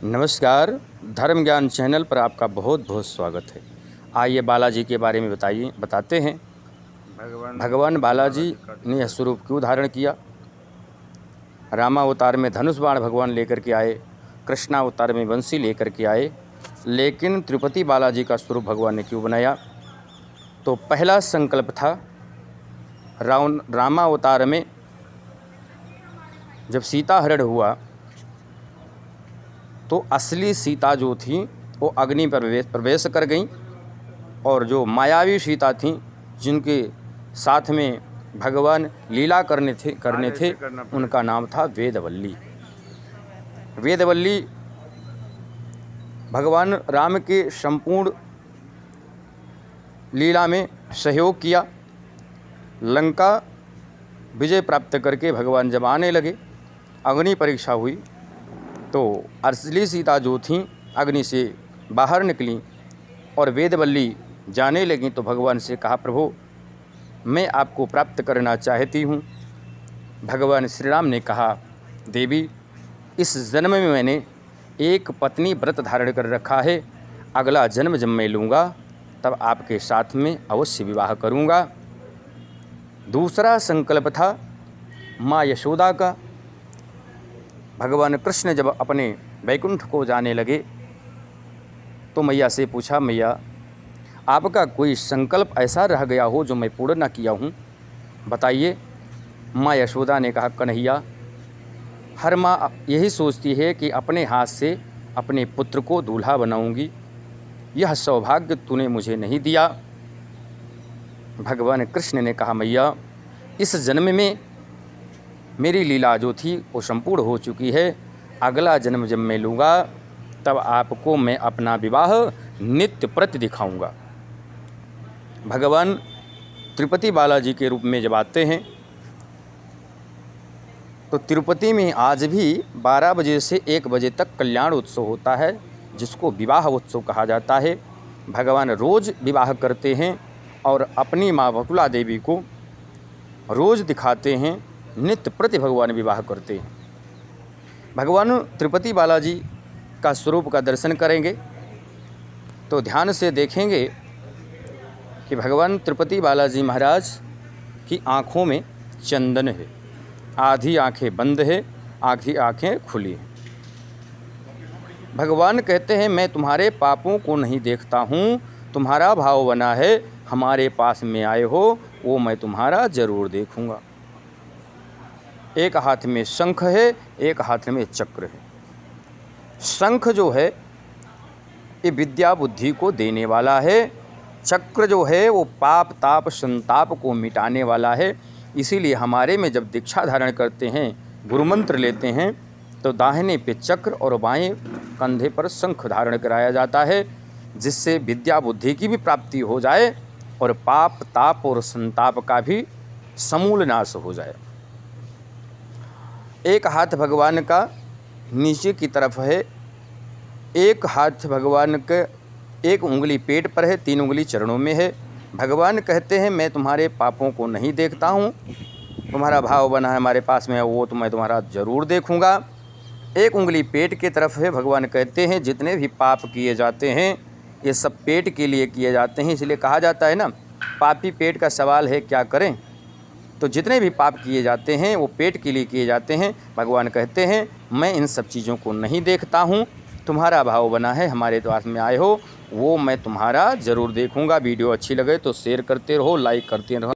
नमस्कार। धर्म ज्ञान चैनल पर आपका बहुत बहुत स्वागत है। आइए बालाजी के बारे में बताते हैं। भगवान बालाजी ने यह स्वरूप क्यों धारण किया। रामावतार में धनुष बाण भगवान लेकर के आए, कृष्णावतार में बंसी लेकर के आए, लेकिन तिरुपति बालाजी का स्वरूप भगवान ने क्यों बनाया। तो पहला संकल्प था रामावतार में जब सीता हरण हुआ तो असली सीता जो थी वो अग्नि पर प्रवेश कर गई, और जो मायावी सीता थी जिनके साथ में भगवान लीला करने थे उनका नाम था वेदवल्ली। वेदवल्ली भगवान राम के संपूर्ण लीला में सहयोग किया। लंका विजय प्राप्त करके भगवान जब आने लगे, अग्नि परीक्षा हुई तो असली सीता जो थीं अग्नि से बाहर निकली और वेदवल्ली जाने लगी। तो भगवान से कहा, प्रभु मैं आपको प्राप्त करना चाहती हूँ। भगवान श्री राम ने कहा, देवी इस जन्म में मैंने एक पत्नी व्रत धारण कर रखा है, अगला जन्म जब मैं लूँगा तब आपके साथ में अवश्य विवाह करूँगा। दूसरा संकल्प था माँ यशोदा का। भगवान कृष्ण जब अपने वैकुंठ को जाने लगे तो मैया से पूछा, मैया आपका कोई संकल्प ऐसा रह गया हो जो मैं पूर्ण न किया हूँ, बताइए। माँ यशोदा ने कहा, कन्हैया हर माँ यही सोचती है कि अपने हाथ से अपने पुत्र को दूल्हा बनाऊंगी, यह सौभाग्य तूने मुझे नहीं दिया। भगवान कृष्ण ने कहा, मैया इस जन्म में मेरी लीला जो थी वो संपूर्ण हो चुकी है, अगला जन्म जब मैं लूँगा तब आपको मैं अपना विवाह नित्य प्रति दिखाऊंगा। भगवान तिरुपति बालाजी के रूप में जब आते हैं तो तिरुपति में आज भी 12 बजे से 1 बजे तक कल्याण उत्सव होता है, जिसको विवाह उत्सव कहा जाता है। भगवान रोज़ विवाह करते हैं और अपनी माँ वटुला देवी को रोज़ दिखाते हैं, नित्य प्रति भगवान विवाह करते हैं। भगवान तिरुपति बालाजी का स्वरूप का दर्शन करेंगे तो ध्यान से देखेंगे कि भगवान तिरुपति बालाजी महाराज की आँखों में चंदन है, आधी आँखें बंद है, आधी आँखें खुली हैं। भगवान कहते हैं, मैं तुम्हारे पापों को नहीं देखता हूँ, तुम्हारा भाव बना है, हमारे पास में आए हो वो मैं तुम्हारा जरूर देखूँगा। एक हाथ में शंख है, एक हाथ में चक्र है। शंख जो है ये विद्या बुद्धि को देने वाला है, चक्र जो है वो पाप ताप संताप को मिटाने वाला है। इसीलिए हमारे में जब दीक्षा धारण करते हैं, गुरु मंत्र लेते हैं, तो दाहिने पे चक्र और बाएं कंधे पर शंख धारण कराया जाता है, जिससे विद्या बुद्धि की भी प्राप्ति हो जाए और पाप ताप और संताप का भी समूल नाश हो जाए। एक हाथ भगवान का नीचे की तरफ है, एक हाथ भगवान के एक उंगली पेट पर है, 3 उंगली चरणों में है। भगवान कहते हैं, मैं तुम्हारे पापों को नहीं देखता हूँ, तुम्हारा भाव बना है हमारे पास में वो तो मैं तुम्हारा जरूर देखूँगा। एक उंगली पेट की तरफ है। भगवान कहते हैं, जितने भी पाप किए जाते हैं ये सब पेट के लिए किए जाते हैं, इसलिए कहा जाता है ना, पापी पेट का सवाल है क्या करें। तो जितने भी पाप किए जाते हैं वो पेट के लिए किए जाते हैं। भगवान कहते हैं, मैं इन सब चीज़ों को नहीं देखता हूँ, तुम्हारा भाव बना है, हमारे पास में आए हो वो मैं तुम्हारा ज़रूर देखूँगा। वीडियो अच्छी लगे तो शेयर करते रहो, लाइक करते रहो।